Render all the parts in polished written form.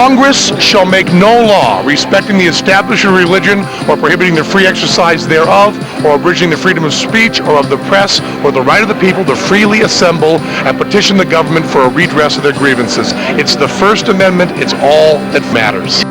Congress shall make no law respecting the establishment of religion or prohibiting the free exercise thereof or abridging the freedom of speech or of the press or the right of the people to freely assemble and petition the government for a redress of their grievances. It's the First Amendment. It's all that matters.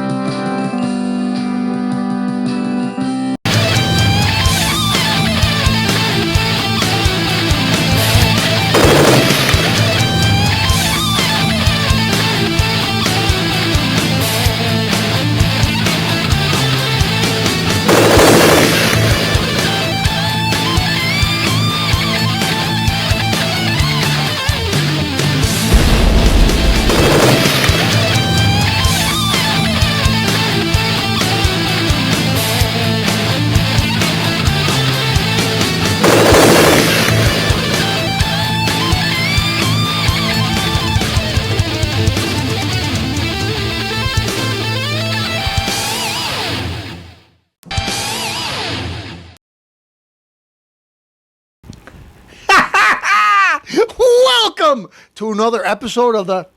Welcome to another episode of the...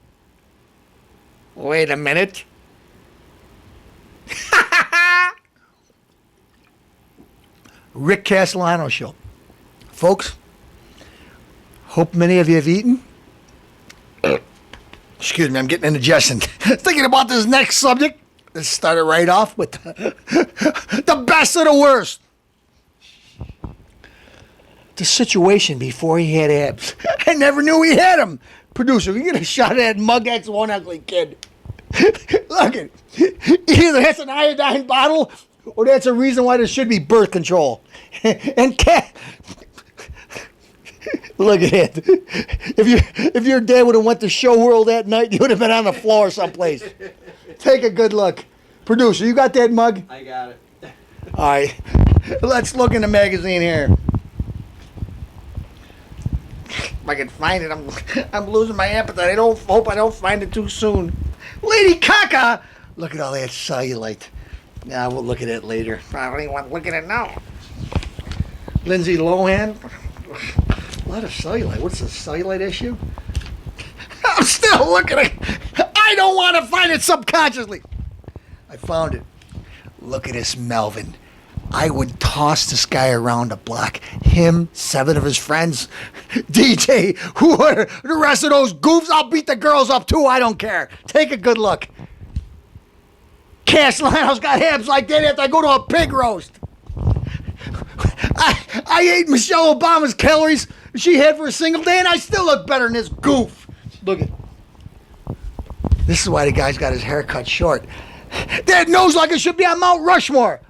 Wait a minute. Rick Castellano Show. Folks, hope many of you have eaten. Excuse me, I'm getting indigestion. Thinking about this next subject. Let's start it right off with the best of the worst. The situation before he had abs. I never knew he had them. Producer, you get a shot of that mug. That's one ugly kid. Look at either that's an iodine bottle or that's a reason why there should be birth control. And cat. Look at it. If your dad would have went to Show World that night, you would have been on the floor someplace. Take a good look. Producer, you got that mug? I got it. All right. Let's look in the magazine here. If I can find it, I'm losing my appetite. I hope I don't find it too soon. Lady Caca! Look at all that cellulite. Yeah, we'll look at it later. I don't even want to look at it now. Lindsay Lohan. A lot of cellulite. What's the cellulite issue? I'm still looking at it. I don't want to find it subconsciously. I found it. Look at this Melvin. I would toss this guy around the block. Him, 7 of his friends, DJ, who are the rest of those goofs? I'll beat the girls up too. I don't care. Take a good look. Castellano's got abs like that after I go to a pig roast. I ate Michelle Obama's calories she had for a single day, and I still look better than this goof. Look at. This is why the guy's got his hair cut short. That nose like it should be on Mount Rushmore.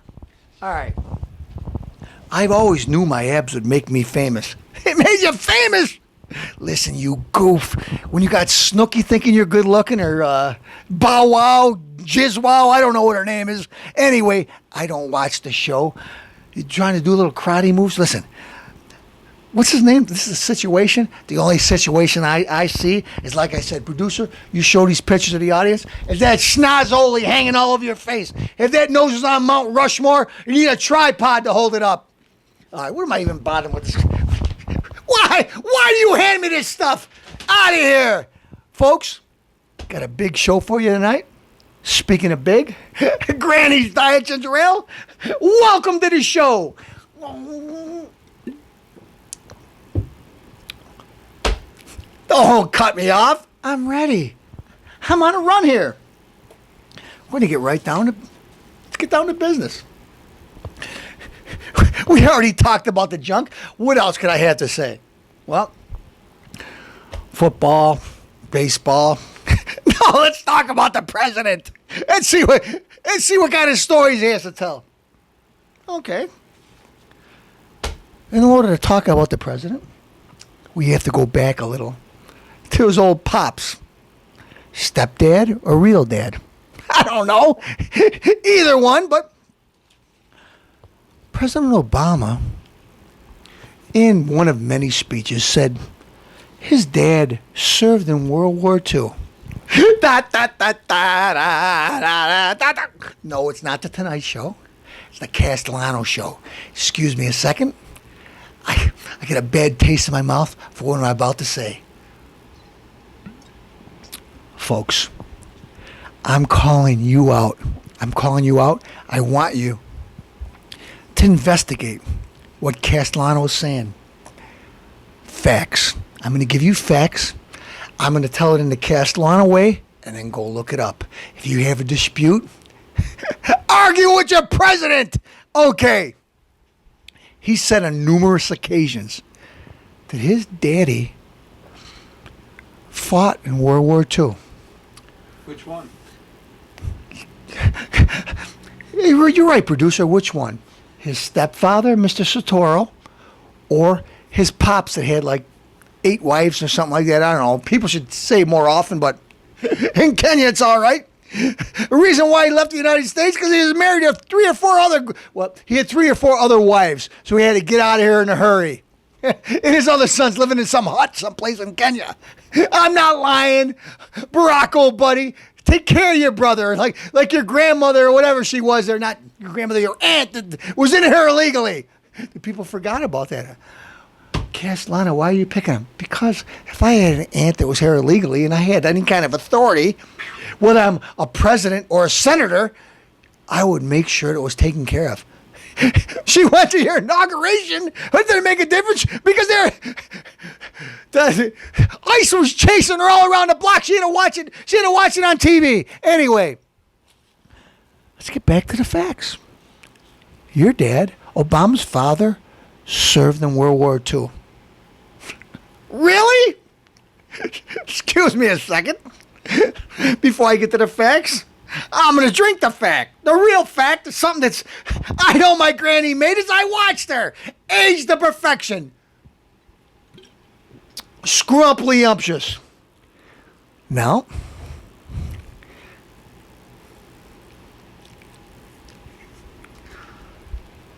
All right. I've always knew my abs would make me famous. It made you famous? Listen, you goof. When you got Snooki thinking you're good looking or Bow Wow, Jizz Wow, I don't know what her name is. Anyway, I don't watch the show. You're trying to do little karate moves? Listen, what's his name? This is a situation. The only situation I see is, like I said, producer, you show these pictures to the audience, is that schnozzoli hanging all over your face. If that nose is on Mount Rushmore, you need a tripod to hold it up. All right, what am I even bothering with this? Why do you hand me this stuff? Out of here. Folks, got a big show for you tonight. Speaking of big, Granny's Diet Ginger Ale. Welcome to the show. Don't cut me off. I'm ready. I'm on a run here. We're going to let's get down to business. We already talked about the junk. What else could I have to say? Well, football, baseball. No, let's talk about the president. Let's see what kind of stories he has to tell. Okay. In order to talk about the president, we have to go back a little to his old pops. Stepdad or real dad? I don't know. Either one, but President Obama, in one of many speeches, said his dad served in World War II. No, it's not the Tonight Show. It's the Castellano Show. Excuse me a second. I get a bad taste in my mouth for what I'm about to say. Folks, I'm calling you out. I'm calling you out. I want you to investigate what Castellano is saying. Facts. I'm going to give you facts. I'm going to tell it in the Castellano way, and then go look it up. If you have a dispute, argue with your president. Okay. He said on numerous occasions that his daddy fought in World War II. Which one? You're right, producer. Which one? His stepfather, Mr. Sotoro, or his pops that had like 8 wives or something like that? I don't know. People should say more often, but in Kenya it's all right. The reason why he left the United States because he was married to 3 or 4 other. Well, he had 3 or 4 other wives, so he had to get out of here in a hurry. And his other son's living in some hut someplace in Kenya. I'm not lying. Barrack, old buddy, take care of your brother, like your grandmother or whatever she was. Or not your grandmother, your aunt that was in here illegally. The people forgot about that. Castellano, why are you picking him? Because if I had an aunt that was here illegally and I had any kind of authority, whether I'm a president or a senator, I would make sure it was taken care of. She went to your inauguration. It didn't make a difference because the ICE was chasing her all around the block. She had to watch it. She had to watch it on TV. Anyway, let's get back to the facts. Your dad, Obama's father, served in World War II. Really? Excuse me a second. Before I get to the facts, I'm going to drink the fact. The real fact is something that's, I know my granny made as I watched her. Aged to perfection. Scrumptious. Now,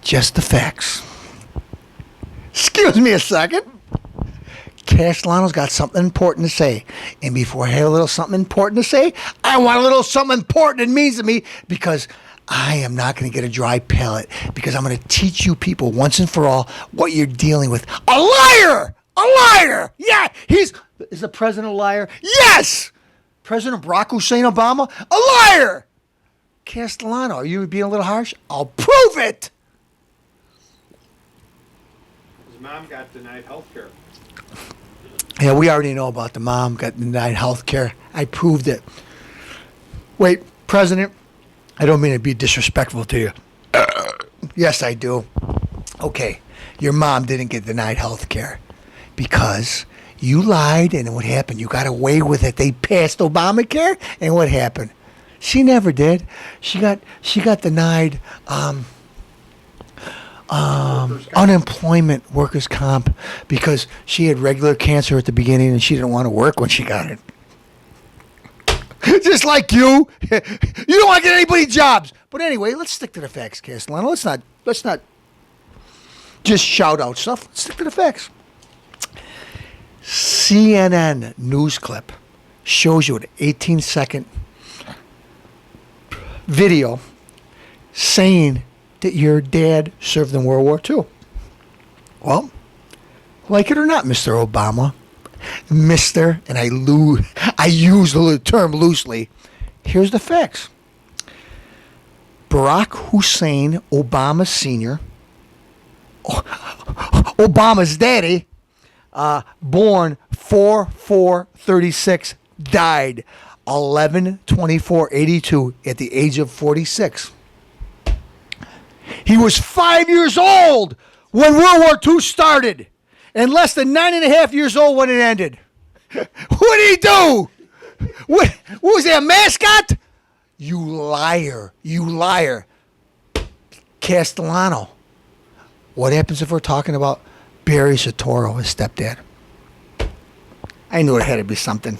just the facts. Excuse me a second. Castellano's got something important to say. And before I have a little something important to say, I want a little something important it means to me because I am not going to get a dry palate because I'm going to teach you people once and for all what you're dealing with. A liar! A liar! Yeah, is the president a liar? Yes! President Barack Hussein Obama? A liar! Castellano, are you being a little harsh? I'll prove it! His mom got denied health care. Yeah, we already know about the mom got denied health care. I proved it. Wait, President, I don't mean to be disrespectful to you. Yes, I do. Okay, your mom didn't get denied health care because you lied, and what happened? You got away with it. They passed Obamacare, and what happened? She never did. She got denied unemployment, workers' comp, because she had regular cancer at the beginning and she didn't want to work when she got it. Just like you. You don't want to get anybody jobs. But anyway, let's stick to the facts, Castellano. Let's not just shout out stuff. Let's stick to the facts. CNN news clip shows you an 18-second video saying that your dad served in World War II. Well, like it or not, Mr. Obama, Mr., and I use the term loosely, here's the facts. Barack Hussein Obama Sr., Obama's daddy, born 4/4/36, died 11/24/82 at the age of 46. He was 5 years old when World War II started and less than 9.5 years old when it ended. What did he do? What was he, a mascot? You liar. You liar. Castellano. What happens if we're talking about Barry Sotoro, his stepdad? I knew it had to be something.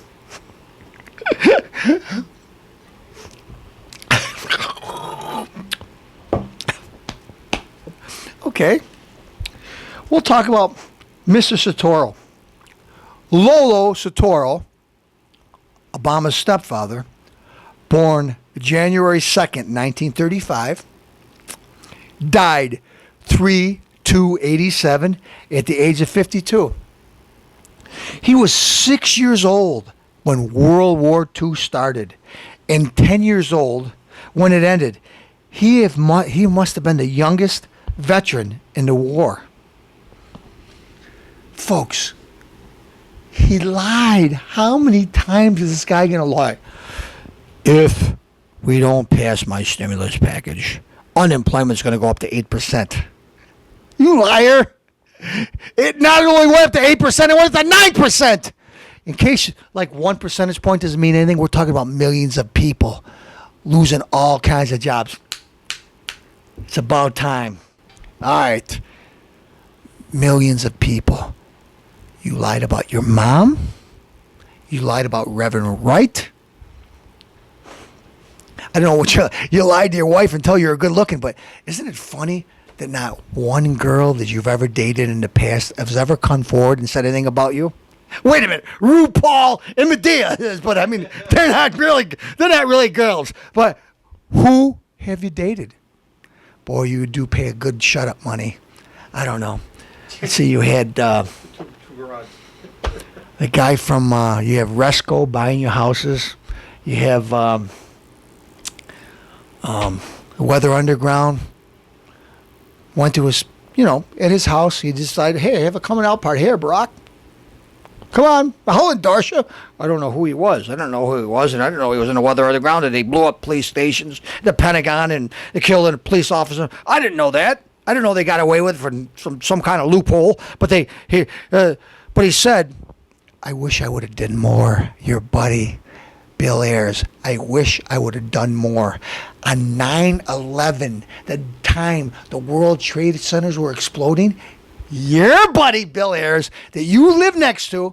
Okay. We'll talk about Mr. Sotoro. Lolo Sotoro, Obama's stepfather, born January 2nd, 1935, died 3/2/87 at the age of 52. He was 6 years old when World War II started and 10 years old when it ended. He must have been the youngest veteran in the war. Folks, he lied. How many times is this guy going to lie? If we don't pass my stimulus package, unemployment's going to go up to 8%. You liar. It not only went up to 8%, it went up to 9%. In case, like, 1 percentage point doesn't mean anything, we're talking about millions of people losing all kinds of jobs. It's about time. All right. Millions of people. You lied about your mom. You lied about Reverend Wright. I don't know what you lied to your wife and tell you're good looking, but isn't it funny that not one girl that you've ever dated in the past has ever come forward and said anything about you? Wait a minute, RuPaul and Medea, but I mean they're not really girls. But who have you dated? Boy, you do pay a good shut up money. I don't know. Let's see, you had the guy from you have Resco buying your houses. You have Weather Underground. Went to his, at his house. He decided, hey, I have a coming out party here, Barrack. Come on, I'll endorse you. I don't know who he was. And I didn't know he was in the Weather Underground, and they blew up police stations, the Pentagon, and they killed a police officer. I didn't know that. I didn't know they got away with it for some kind of loophole. But he said, I wish I would have done more. Your buddy, Bill Ayers, I wish I would have done more. On 9/11, the time the World Trade Centers were exploding, your buddy, Bill Ayers, that you live next to,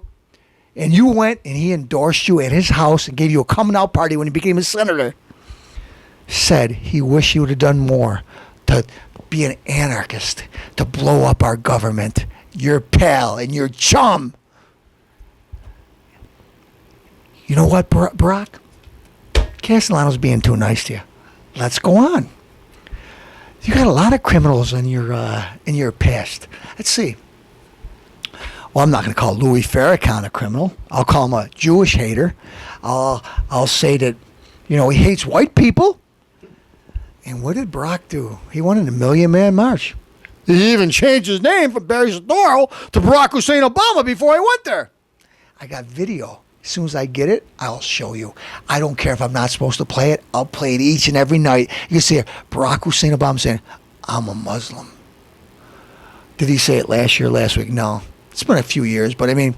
and you went and he endorsed you at his house and gave you a coming out party when he became a senator, said he wished he would have done more to be an anarchist, to blow up our government. Your pal and your chum. You know what, Barrack? Castellano's being too nice to you. Let's go on. You got a lot of criminals in your past. Let's see. Well, I'm not going to call Louis Farrakhan a criminal. I'll call him a Jewish hater. I'll say that, he hates white people. And what did Barrack do? He won in the Million Man March. He even changed his name from Barry Soetoro to Barack Hussein Obama before he went there. I got video. As soon as I get it, I'll show you. I don't care if I'm not supposed to play it. I'll play it each and every night. You can see Barack Hussein Obama saying, I'm a Muslim. Did he say it last week? No. It's been a few years, but I mean,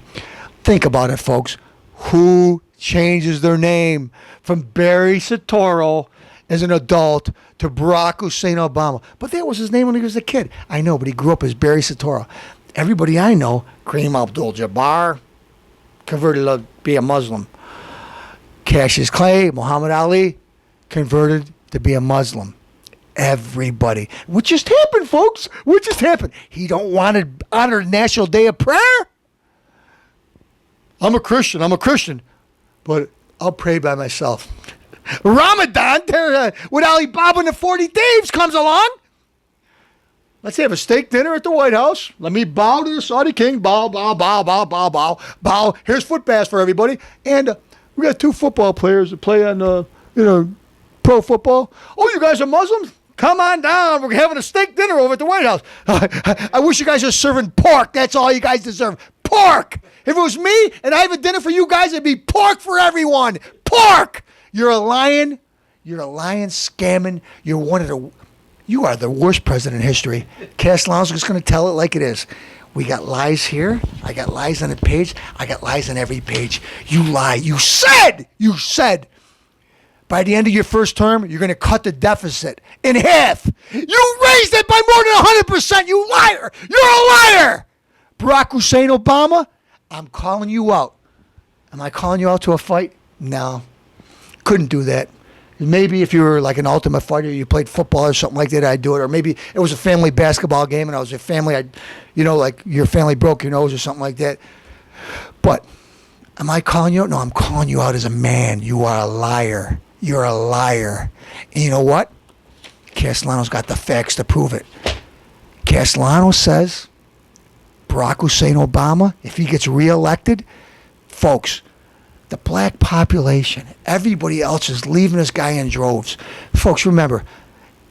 think about it, folks. Who changes their name from Barry Soetoro as an adult to Barack Hussein Obama? But that was his name when he was a kid. I know, but he grew up as Barry Soetoro. Everybody I know, Kareem Abdul-Jabbar, converted to be a Muslim. Cassius Clay, Muhammad Ali, converted to be a Muslim. Everybody. What just happened, folks? What just happened? He don't want to honor National Day of Prayer? I'm a Christian, but I'll pray by myself. Ramadan, when Ali Baba and the 40 Thieves comes along. Let's have a steak dinner at the White House. Let me bow to the Saudi king. Bow, bow, bow, bow, bow, bow, bow. Here's foot baths for everybody. And we got 2 football players that play on, pro football. Oh, you guys are Muslims? Come on down. We're having a steak dinner over at the White House. I wish you guys were serving pork. That's all you guys deserve. Pork. If it was me and I have a dinner for you guys, it'd be pork for everyone. Pork. You're a lion. You're a lion scamming. You are the worst president in history. Castellano's just going to tell it like it is. We got lies here. I got lies on a page. I got lies on every page. You lie. You said by the end of your first term, you're going to cut the deficit in half. You raised it by more than 100%. You liar. You're a liar. Barack Hussein Obama, I'm calling you out. Am I calling you out to a fight? No. Couldn't do that. Maybe if you were like an ultimate fighter, you played football or something like that, I'd do it. Or maybe it was a family basketball game and I was a family, like your family broke your nose or something like that. But am I calling you out? No, I'm calling you out as a man. You are a liar. You're a liar. And you know what? Castellano's got the facts to prove it. Castellano says Barack Hussein Obama, if he gets reelected, folks, The black population, everybody else is leaving this guy in droves. Folks, remember,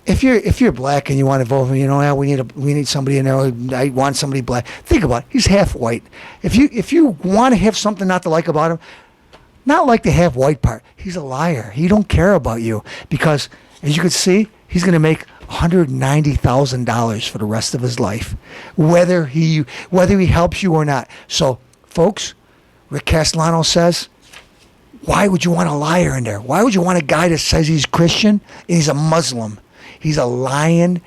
if you're black and you want to vote, yeah, we need somebody in there. I want somebody black. Think about it. He's half white. If you want to have something not to like about him, not like the half white part. He's a liar. He don't care about you because, as you can see, he's going to make $190,000 for the rest of his life, whether he helps you or not. So, folks, Rick Castellano says, why would you want a liar in there? Why would you want a guy that says he's Christian and he's a Muslim? He's a lying,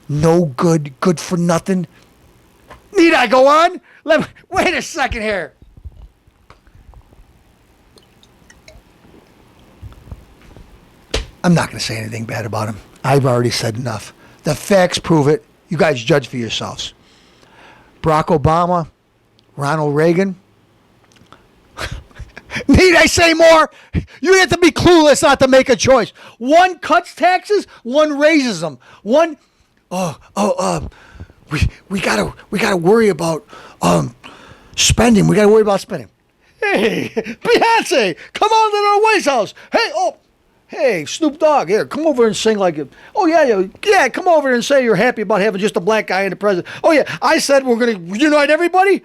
no good for nothing. Need I go on? Wait a second here. I'm not going to say anything bad about him. I've already said enough. The facts prove it. You guys judge for yourselves. Barack Obama, Ronald Reagan. Need I say more? You have to be clueless not to make a choice. One cuts taxes, one raises them. One, we gotta worry about spending. We gotta worry about spending. Hey, Beyonce, come on to the White House. Hey, Snoop Dogg, here, come over and sing like it. Oh, yeah, come over and say you're happy about having just a black guy in the president. Oh, yeah, I said we're going to unite everybody.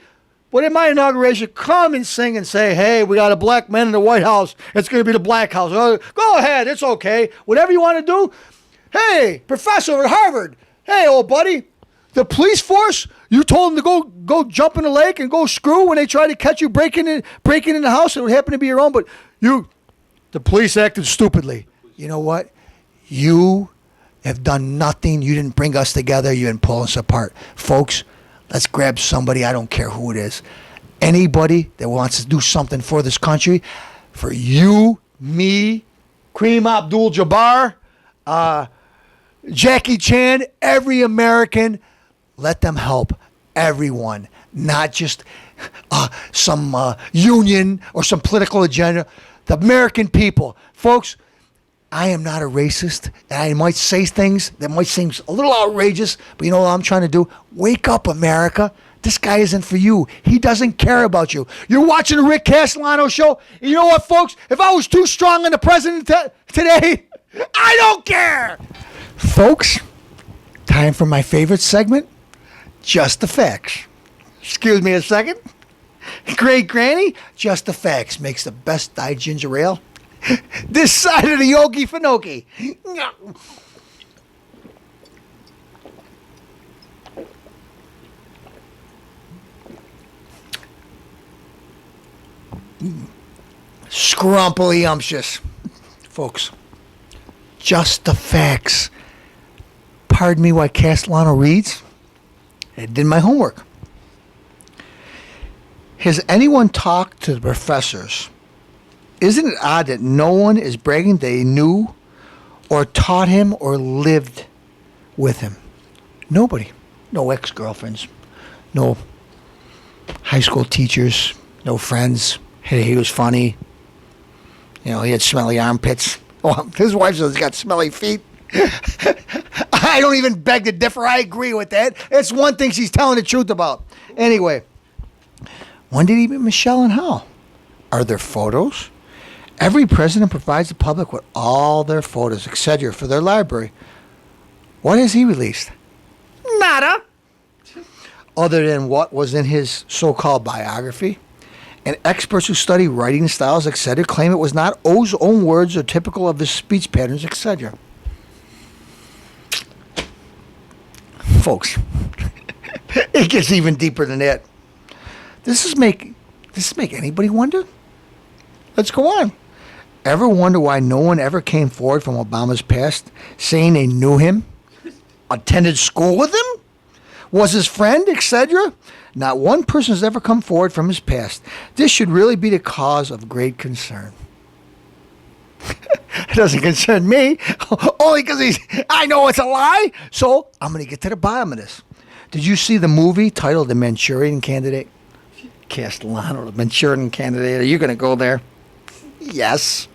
But in my inauguration, come and sing and say, hey, we got a black man in the White House. It's going to be the black house. Go ahead, it's okay. Whatever you want to do. Hey, professor at Harvard. Hey, old buddy, the police force, you told them to go jump in the lake and go screw when they try to catch you breaking in the house. It would happen to be your own, but the police acted stupidly. You know what? You have done nothing. You didn't bring us together. You didn't pull us apart. Folks, let's grab somebody. I don't care who it is. Anybody that wants to do something for this country, for you, me, Kareem Abdul-Jabbar, Jackie Chan, every American, let them help everyone, not just some union or some political agenda. The American people. Folks, I am not a racist. And I might say things that might seem a little outrageous, but you know what I'm trying to do? Wake up, America. This guy isn't for you. He doesn't care about you. You're watching the Rick Castellano show. And you know what, folks? If I was too strong on the president today, I don't care. Folks, time for my favorite segment, Just the Facts. Excuse me a second. Great Granny, Just the Facts makes the best dyed ginger ale this side of the Yogi Finoki. Scrumpily umptious. Folks, Just the Facts. Pardon me while Castellano reads. I did my homework. Has anyone talked to the professors? Isn't it odd that no one is bragging they knew or taught him or lived with him? Nobody. No ex-girlfriends. No high school teachers. No friends. Hey, he was funny. He had smelly armpits. Oh, his wife says he's got smelly feet. I don't even beg to differ. I agree with that. It's one thing she's telling the truth about. Anyway. When did he meet Michelle and how? Are there photos? Every president provides the public with all their photos, etc., for their library. What has he released? Nada. Other than what was in his so-called biography. And experts who study writing styles, etc., claim it was not O's own words or typical of his speech patterns, etc. Folks, it gets even deeper than that. Does this make anybody wonder? Let's go on. Ever wonder why no one ever came forward from Obama's past saying they knew him, attended school with him, was his friend, etc.? Not one person has ever come forward from his past. This should really be the cause of great concern. It doesn't concern me, only because I know it's a lie, so I'm going to get to the bottom of this. Did you see the movie titled The Manchurian Candidate? Castellano, the Manchurian Candidate. Are you going to go there? Yes.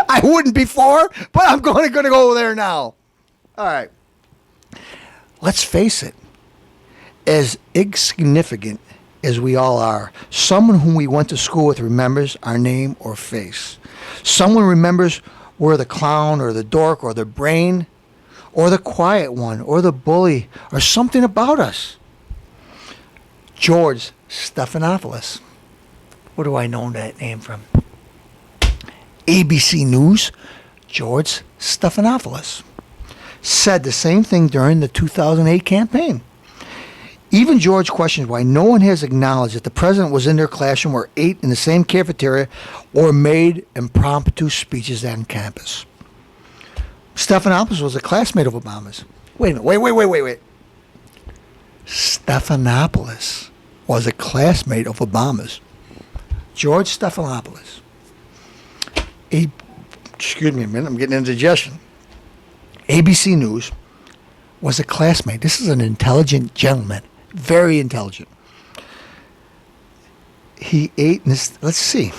I wouldn't before, but I'm going to go there now. All right. Let's face it. As insignificant as we all are, someone whom we went to school with remembers our name or face. Someone remembers we're the clown or the dork or the brain or the quiet one or the bully or something about us. George Stephanopoulos. Where do I know that name from? ABC News. George Stephanopoulos said the same thing during the 2008 campaign. Even George questions why no one has acknowledged that the president was in their classroom or ate in the same cafeteria or made impromptu speeches on campus. Stephanopoulos was a classmate of Obama's. Wait a minute. Wait. Stephanopoulos was a classmate of Obama's. George Stephanopoulos. Excuse me a minute, I'm getting indigestion. ABC News was a classmate. This is an intelligent gentleman. Very intelligent. He ate in this. Let's see.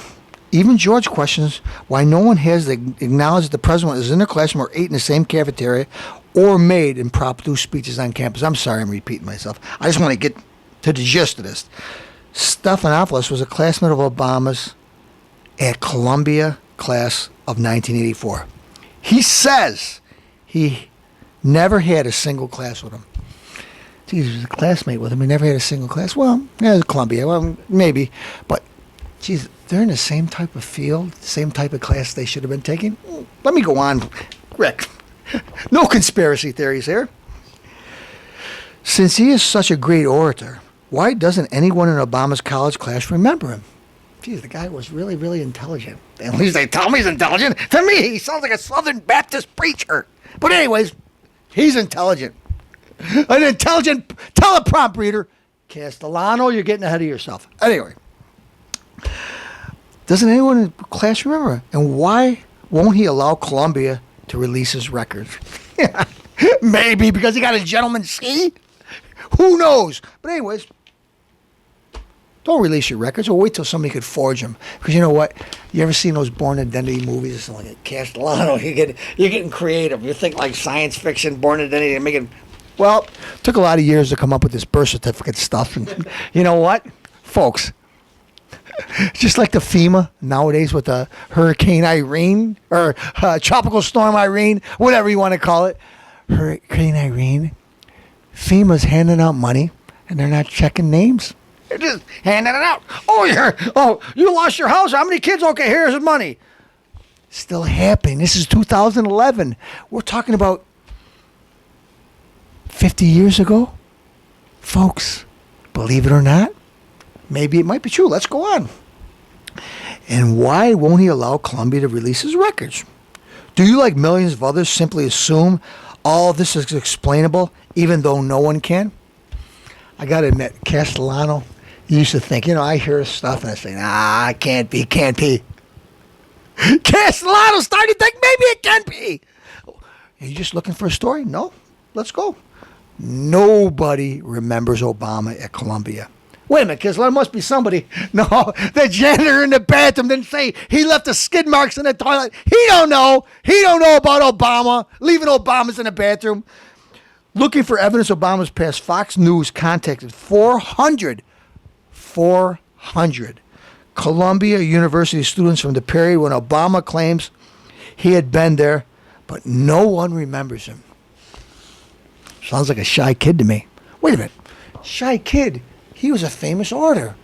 Even George questions why no one has acknowledged that the president was in their classroom or ate in the same cafeteria or made impromptu speeches on campus. I'm sorry I'm repeating myself. I just want to get to the gist of this. Stephanopoulos was a classmate of Obama's at Columbia class of 1984. He says he never had a single class with him. Geez, he was a classmate with him. He never had a single class. Well, yeah, Columbia. Well, maybe. But, geez, they're in the same type of field, same type of class they should have been taking. Let me go on, Rick. No conspiracy theories here. Since he is such a great orator, why doesn't anyone in Obama's college class remember him? Geez, the guy was really, really intelligent. At least they tell me he's intelligent. To me, he sounds like a Southern Baptist preacher. But anyways, he's intelligent. An intelligent teleprompt reader. Castellano, you're getting ahead of yourself. Anyway, doesn't anyone in the class remember? And why won't he allow Columbia to release his records? Maybe because he got a gentleman's C? Who knows? But anyways, don't release your records or wait till somebody could forge them. Because you know what? You ever seen those Born Identity movies? It's like Castellano. You're getting creative. You think like science fiction, Born Identity, and making... Well, it took a lot of years to come up with this birth certificate stuff. And you know what? Folks, just like the FEMA nowadays with the Hurricane Irene or Tropical Storm Irene, whatever you want to call it, Hurricane Irene, FEMA's handing out money and they're not checking names. They're just handing it out. You lost your house. How many kids? Okay, here's the money. Still happening. This is 2011. We're talking about 50 years ago. Folks, believe it or not, maybe it might be true. Let's go on. And why won't he allow Columbia to release his records? Do you, like millions of others, simply assume all this is explainable, even though no one can? I got to admit, Castellano used to think, I hear stuff and I say, it can't be. Castellano started to think maybe it can be. Are you just looking for a story? No. Let's go. Nobody remembers Obama at Columbia. Wait a minute, Castellano, must be somebody. No, the janitor in the bathroom didn't say he left the skid marks in the toilet. He don't know. He don't know about Obama, leaving Obamas in the bathroom. Looking for evidence Obama's past, Fox News contacted 400 Columbia University students from the period when Obama claims he had been there, but no one remembers him. Sounds like a shy kid to me. Wait a minute. Shy kid. He was a famous orator.